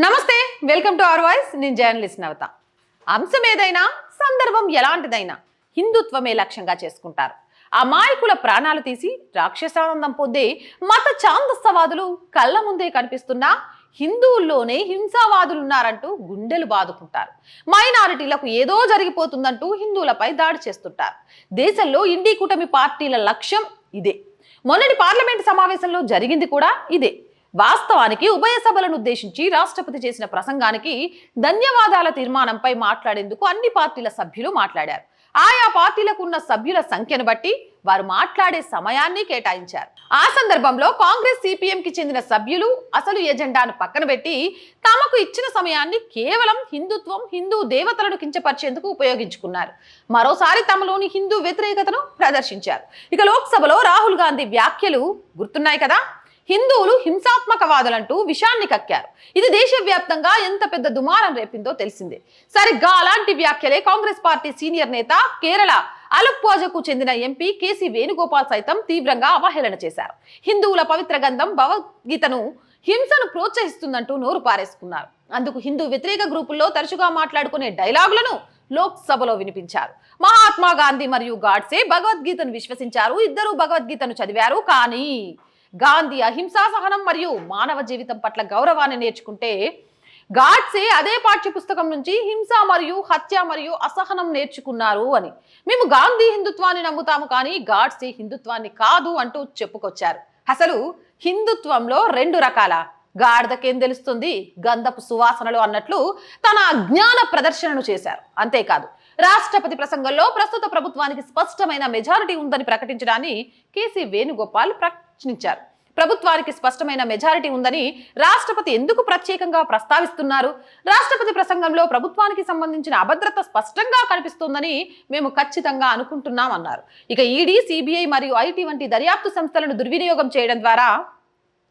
నమస్తే, welcome to our voice. నేను journalist నవత. అంశం ఏదైనా, సందర్భం ఎలాంటిదైనా హిందుత్వమే లక్ష్యంగా చేసుకుంటారు. అమాయకుల ప్రాణాలు తీసి రాక్షసానందం పొందే మత ఛాందస్తవాదులు కళ్ళ ముందే కనిపిస్తున్నా హిందువుల్లోనే హింసావాదులున్నారంటూ గుండెలు బాదుకుంటారు. మైనారిటీలకు ఏదో జరిగిపోతుందంటూ హిందువులపై దాడి చేస్తుంటారు. దేశంలో ఇండి కూటమి పార్టీల లక్ష్యం ఇదే. మొన్నటి పార్లమెంట్ సమావేశంలో జరిగింది కూడా ఇదే. వాస్తవానికి ఉభయ సభలను ఉద్దేశించి రాష్ట్రపతి చేసిన ప్రసంగానికి ధన్యవాదాల తీర్మానంపై మాట్లాడేందుకు అన్ని పార్టీల సభ్యులు మాట్లాడారు. ఆయా పార్టీలకు ఉన్న సభ్యుల సంఖ్యను బట్టి వారు మాట్లాడే సమయాన్ని కేటాయించారు. ఆ సందర్భంలో కాంగ్రెస్, సిపిఎంకి చెందిన సభ్యులు అసలు ఎజెండాను పక్కన పెట్టి తమకు ఇచ్చిన సమయాన్ని కేవలం హిందుత్వం, హిందూ దేవతలను కించపరిచేందుకు ఉపయోగించుకున్నారు. మరోసారి తమలోని హిందూ వ్యతిరేకతను ప్రదర్శించారు. ఇక లోక్సభలో రాహుల్ గాంధీ వ్యాఖ్యలు గుర్తున్నాయి కదా. హిందువులు హింసాత్మకవాదులంటూ విషాన్ని కక్కారు. ఇది దేశవ్యాప్తంగా ఎంత పెద్ద దుమారం రేపిందో తెలిసిందే. సరిగ్గా అలాంటి వ్యాఖ్యలే కాంగ్రెస్ పార్టీ సీనియర్ నేత, కేరళ అలప్వాజకు చెందిన ఎంపీ కేసీ వేణుగోపాల్ సైతం తీవ్రంగా అవహేళన చేశారు. హిందువుల పవిత్ర గ్రంథం భగవద్గీతను హింసను ప్రోత్సహిస్తుందంటూ నోరు పారేసుకున్నారు. అందుకు హిందూ వ్యతిరేక గ్రూపుల్లో తరచుగా మాట్లాడుకునే డైలాగులను లోక్సభలో వినిపించారు. మహాత్మా గాంధీ మరియు గాడ్సే భగవద్గీతను విశ్వసించారు. ఇద్దరూ భగవద్గీతను చదివారు. కానీ గాంధీ అహింసా, సహనం మరియు మానవ జీవితం పట్ల గౌరవాన్ని నేర్చుకుంటే గాడ్సే అదే పాఠ్య పుస్తకం నుంచి హింస మరియు హత్య మరియు అసహనం నేర్చుకున్నారు అని. మేము గాంధీ హిందుత్వాన్ని నమ్ముతాము కానీ గాడ్సే హిందుత్వాన్ని కాదు అంటూ చెప్పుకొచ్చారు. అసలు హిందుత్వంలో రెండు రకాల, గాడిదకేం తెలుస్తుంది గంధపు సువాసనలు అన్నట్లు తన అజ్ఞాన ప్రదర్శనను చేశారు. అంతేకాదు, రాష్ట్రపతి ప్రసంగంలో ప్రస్తుత ప్రభుత్వానికి స్పష్టమైన మెజారిటీ ఉందని ప్రకటించడాన్ని కేసీ వేణుగోపాల్ ప్రశ్నించారు. ప్రభుత్వానికి స్పష్టమైన మెజారిటీ ఉందని రాష్ట్రపతి ఎందుకు ప్రత్యేకంగా ప్రస్తావిస్తున్నారు? రాష్ట్రపతి ప్రసంగంలో ప్రభుత్వానికి సంబంధించిన అభద్రత స్పష్టంగా కనిపిస్తోందని మేము ఖచ్చితంగా అనుకుంటున్నామన్నారు. ఇక ఈడీ, సిబిఐ మరియు ఐటీ వంటి దర్యాప్తు సంస్థలను దుర్వినియోగం చేయడం ద్వారా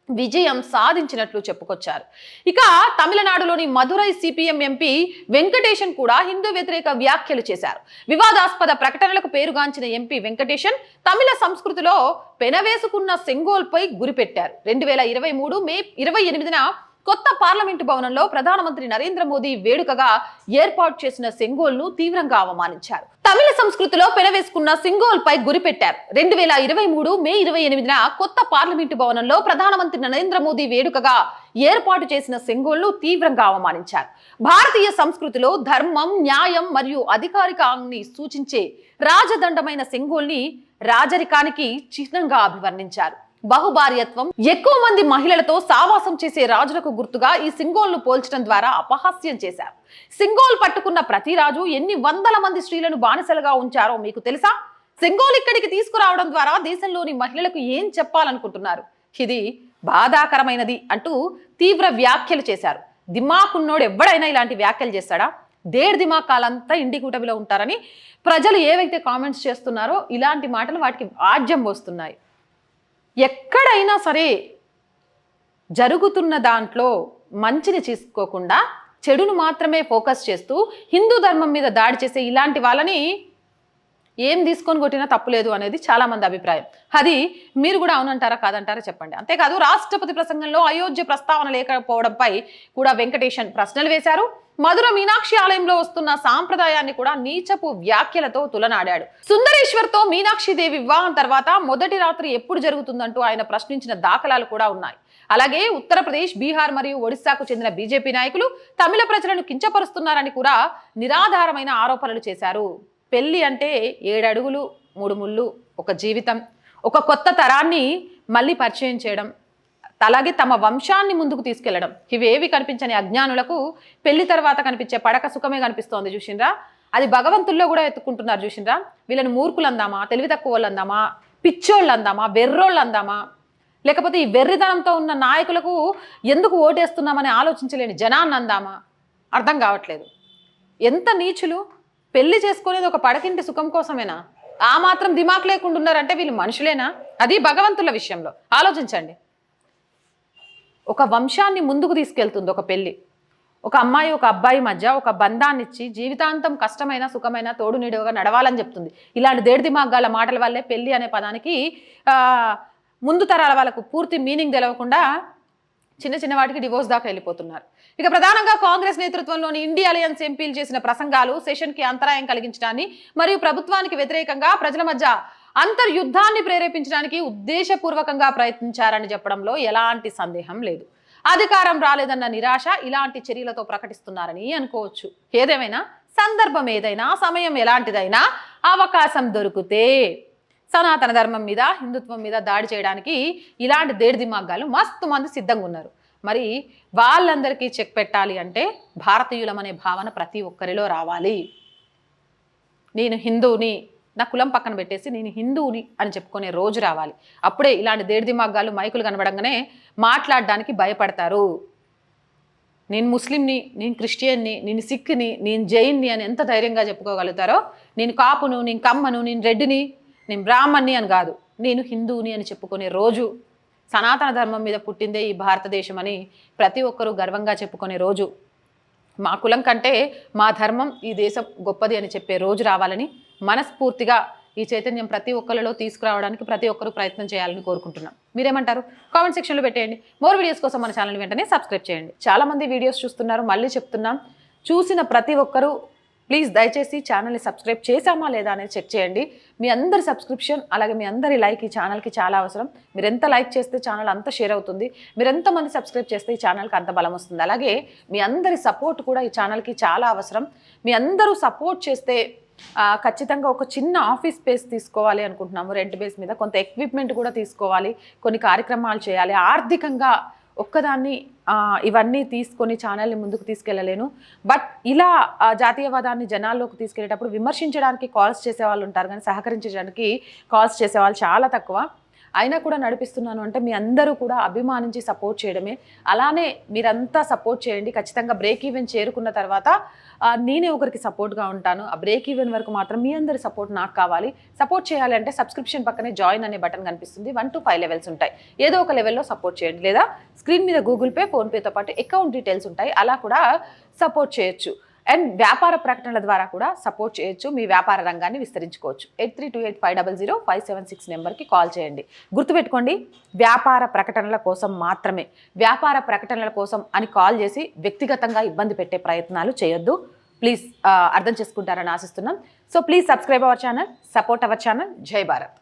విజయం సాధించినట్లు చెప్పుకొచ్చారు. ఇక తమిళనాడులోని మధురై సిపిఎం ఎంపీ వెంకటేశన్ కూడా హిందూ వ్యతిరేక వ్యాఖ్యలు చేశారు. వివాదాస్పద ప్రకటనలకు పేరుగాంచిన ఎంపీ వెంకటేశన్ తమిళ సంస్కృతిలో పెనవేసుకున్న సెంగోల్పై గురిపెట్టారు. 2023 మే 28న కొత్త పార్లమెంటు భవనంలో ప్రధానమంత్రి నరేంద్ర మోదీ వేడుకగా ఏర్పాటు చేసిన సెంగోల్ను తీవ్రంగా అవమానించారు. తమిళ సంస్కృతిలో పెనవేసుకున్న సెంగోల్పై గురిపెట్టారు. 2023 మే 28న కొత్త పార్లమెంటు భవనంలో ప్రధానమంత్రి నరేంద్ర మోదీ వేడుకగా ఏర్పాటు చేసిన సెంగోల్ను తీవ్రంగా అవమానించారు. భారతీయ సంస్కృతిలో ధర్మం, న్యాయం మరియు అధికారికాన్ని సూచించే రాజదండమైన సెంగోల్ని రాజరికానికి చిహ్నంగా అభివర్ణించారు. బహుభార్యత్వం, ఎక్కువ మంది మహిళలతో సావాసం చేసే రాజులకు గుర్తుగా ఈ సింగోల్ను పోల్చడం ద్వారా అపహాస్యం చేశారు. సింగోల్ పట్టుకున్న ప్రతి రాజు ఎన్ని వందల మంది స్త్రీలను బానిసలుగా ఉంచారో మీకు తెలుసా? సింగోల్ ఇక్కడికి తీసుకురావడం ద్వారా దేశంలోని మహిళలకు ఏం చెప్పాలనుకుంటున్నారు? ఇది బాధాకరమైనది అంటూ తీవ్ర వ్యాఖ్యలు చేశారు. దిమాకున్నోడు ఎవడైనా ఇలాంటి వ్యాఖ్యలు చేస్తాడా? దేర్ దిమాకాలంతా ఇండి కూటమిలో ఉంటారని ప్రజలు ఏవైతే కామెంట్స్ చేస్తున్నారో ఇలాంటి మాటలు వాటికి ఆజ్యం వస్తున్నాయి. ఎక్కడైనా సరే జరుగుతున్న దాంట్లో మంచిని తీసుకోకుండా చెడును మాత్రమే ఫోకస్ చేస్తూ హిందూ ధర్మం మీద దాడి చేసే ఇలాంటి వాళ్ళని ఏం తీసుకొని కొట్టినా తప్పులేదు అనేది చాలా మంది అభిప్రాయం. అది మీరు కూడా అవునంటారా కాదంటారా చెప్పండి. అంతేకాదు, రాష్ట్రపతి ప్రసంగంలో అయోధ్య ప్రస్తావన లేకపోవడంపై కూడా వెంకటేశన్ ప్రశ్నలు వేశారు. మధుర మీనాక్షి ఆలయంలో వస్తున్న సాంప్రదాయాన్ని కూడా నీచపు వ్యాఖ్యలతో తులనాడాడు. సుందరేశ్వర్తో మీనాక్షిదేవి వివాహం తర్వాత మొదటి రాత్రి ఎప్పుడు జరుగుతుందంటూ ఆయన ప్రశ్నించిన దాఖలాలు కూడా ఉన్నాయి. అలాగే ఉత్తరప్రదేశ్, బీహార్ మరియు ఒడిశాకు చెందిన బీజేపీ నాయకులు తమిళ ప్రజలను కించపరుస్తున్నారని కూడా నిరాధారమైన ఆరోపణలు చేశారు. పెళ్లి అంటే 7 అడుగులు 3 ముళ్ళు, ఒక జీవితం, ఒక కొత్త తరాన్ని మళ్ళీ పరిచయం చేయడం, అలాగే తమ వంశాన్ని ముందుకు తీసుకెళ్లడం. ఇవేవి కనిపించని అజ్ఞానులకు పెళ్లి తర్వాత కనిపించే పడక సుఖమే కనిపిస్తోంది చూసిండ్రా. అది భగవంతుల్లో కూడా ఎత్తుకుంటున్నారు చూసిండ్రా. వీళ్ళని మూర్ఖులు అందామా, తెలివి తక్కువ వాళ్ళు అందామా, పిచ్చోళ్ళు అందామా, వెర్రోళ్ళు అందామా, లేకపోతే ఈ వెర్రితనంతో ఉన్న నాయకులకు ఎందుకు ఓటేస్తున్నామని ఆలోచించలేని జనాన్ని అందామా? అర్థం కావట్లేదు. ఎంత నీచులు! పెళ్లి చేసుకునేది ఒక పడకింటి సుఖం కోసమేనా? ఆ మాత్రం దిమాక్ లేకుండా ఉన్నారంటే వీళ్ళు మనుషులేనా? అది భగవంతుల విషయంలో ఆలోచించండి. ఒక వంశాన్ని ముందుకు తీసుకెళ్తుంది ఒక పెళ్లి. ఒక అమ్మాయి, ఒక అబ్బాయి మధ్య ఒక బంధాన్నిచ్చి జీవితాంతం కష్టమైన సుఖమైన తోడు నీడుగా నడవాలని చెప్తుంది. ఇలాంటి దేడిదిమాగ్గాల మాటల వల్లే పెళ్లి అనే పదానికి ముందు తరాల వాళ్ళకు పూర్తి మీనింగ్ తెలవకుండా చిన్న చిన్న వాటికి డివోర్స్ దాకా వెళ్ళిపోతున్నారు. ఇక ప్రధానంగా కాంగ్రెస్ నేతృత్వంలోని ఇండియా అలయన్స్ ఎంపీలు చేసిన ప్రసంగాలు సెషన్కి అంతరాయం కలిగించడాన్ని మరియు ప్రభుత్వానికి వ్యతిరేకంగా ప్రజల మధ్య అంతర్యుద్ధాన్ని ప్రేరేపించడానికి ఉద్దేశపూర్వకంగా ప్రయత్నించారని చెప్పడంలో ఎలాంటి సందేహం లేదు. అధికారం రాలేదన్న నిరాశ ఇలాంటి చర్యలతో ప్రకటిస్తున్నారని అనుకోవచ్చు. ఏదేమైనా, సందర్భం ఏదైనా, సమయం ఎలాంటిదైనా, అవకాశం దొరికితే సనాతన ధర్మం మీద, హిందుత్వం మీద దాడి చేయడానికి ఇలాంటి దేడిదిమాగాలు మస్తు మంది సిద్ధంగా ఉన్నారు. మరి వాళ్ళందరికీ చెక్ పెట్టాలి అంటే భారతీయులం అనే భావన ప్రతి ఒక్కరిలో రావాలి. నేను హిందువుని, నా కులం పక్కన పెట్టేసి నేను హిందువుని అని చెప్పుకునే రోజు రావాలి. అప్పుడే ఇలాంటి దేడిదిమాగాలు మైకులు కనబడంగానే మాట్లాడడానికి భయపడతారు. నేను ముస్లింని, నేను క్రిస్టియన్ని, నేను సిక్ని, నేను జైన్ని అని ఎంత ధైర్యంగా చెప్పుకోగలుగుతారో, నేను కాపును, నేను కమ్మను, నేను రెడ్డిని, నేను బ్రాహ్మణ్ణి అని కాదు, నేను హిందువుని అని చెప్పుకునే రోజు, సనాతన ధర్మం మీద పుట్టిందే ఈ భారతదేశం అని ప్రతి ఒక్కరూ గర్వంగా చెప్పుకునే రోజు, మా కులం కంటే మా ధర్మం, ఈ దేశం గొప్పది అని చెప్పే రోజు రావాలని మనస్ఫూర్తిగా ఈ చైతన్యం ప్రతి ఒక్కరిలో తీసుకురావడానికి ప్రతి ఒక్కరూ ప్రయత్నం చేయాలని కోరుకుంటున్నాం. మీరేమంటారు? కామెంట్ సెక్షన్లో పెట్టేయండి. మోర్ వీడియోస్ కోసం మన ఛానల్ వెంటనే సబ్స్క్రైబ్ చేయండి. చాలామంది వీడియోస్ చూస్తున్నారు, మళ్ళీ చెప్తున్నాం, చూసిన ప్రతి ఒక్కరూ ప్లీజ్ దయచేసి ఛానల్ని సబ్స్క్రైబ్ చేశామా లేదా అనేది చెక్ చేయండి. మీ అందరి సబ్స్క్రిప్షన్ అలాగే మీ అందరి లైక్ ఈ ఛానల్కి చాలా అవసరం. మీరు ఎంత లైక్ చేస్తే ఛానల్ అంత షేర్ అవుతుంది, మీరు ఎంతమంది సబ్స్క్రైబ్ చేస్తే ఈ ఛానల్కి అంత బలం వస్తుంది. అలాగే మీ అందరి సపోర్ట్ కూడా ఈ ఛానల్కి చాలా అవసరం. మీ అందరూ సపోర్ట్ చేస్తే ఖచ్చితంగా ఒక చిన్న ఆఫీస్ స్పేస్ తీసుకోవాలి అనుకుంటున్నాము, రెంట్ బేస్ మీద కొంత ఎక్విప్మెంట్ కూడా తీసుకోవాలి, కొన్ని కార్యక్రమాలు చేయాలి. ఆర్థికంగా ఒక్కదాన్ని ఇవన్నీ తీసుకొని ఛానల్ని ముందుకు తీసుకెళ్ళలేను. బట్ ఇలా జాతీయవాదాన్ని జనాల్లోకి తీసుకెళ్ళేటప్పుడు విమర్శించడానికి కాల్స్ చేసేవాళ్ళు ఉంటారు, కానీ సహకరించడానికి కాల్స్ చేసేవాళ్ళు చాలా తక్కువ. అయినా కూడా నడిపిస్తున్నాను అంటే మీ అందరూ కూడా అభిమానించి సపోర్ట్ చేయడమే. అలానే మీరంతా సపోర్ట్ చేయండి. ఖచ్చితంగా బ్రేక్ ఈవెన్ చేరుకున్న తర్వాత నేనే ఒకరికి సపోర్ట్గా ఉంటాను. ఆ బ్రేక్ ఈవెన్ వరకు మాత్రం మీ అందరి సపోర్ట్ నాకు కావాలి. సపోర్ట్ చేయాలి అంటే సబ్స్క్రిప్షన్ పక్కనే జాయిన్ అనే బటన్ కనిపిస్తుంది. 1 to 5 లెవెల్స్ ఉంటాయి. ఏదో ఒక లెవెల్లో సపోర్ట్ చేయండి, లేదా స్క్రీన్ మీద గూగుల్ పే, ఫోన్పేతో పాటు అకౌంట్ డీటెయిల్స్ ఉంటాయి, అలా కూడా సపోర్ట్ చేయొచ్చు. అండ్ వ్యాపార ప్రకటనల ద్వారా కూడా సపోర్ట్ చేయొచ్చు, మీ వ్యాపార రంగాన్ని విస్తరించుకోవచ్చు. 8328500576 నెంబర్కి కాల్ చేయండి. గుర్తుపెట్టుకోండి, వ్యాపార ప్రకటనల కోసం మాత్రమే. వ్యాపార ప్రకటనల కోసం అని కాల్ చేసి వ్యక్తిగతంగా ఇబ్బంది పెట్టే ప్రయత్నాలు చేయొద్దు. ప్లీజ్ అర్థం చేసుకుంటారని ఆశిస్తున్నాం. So please subscribe our channel, support our channel. జై భారత్.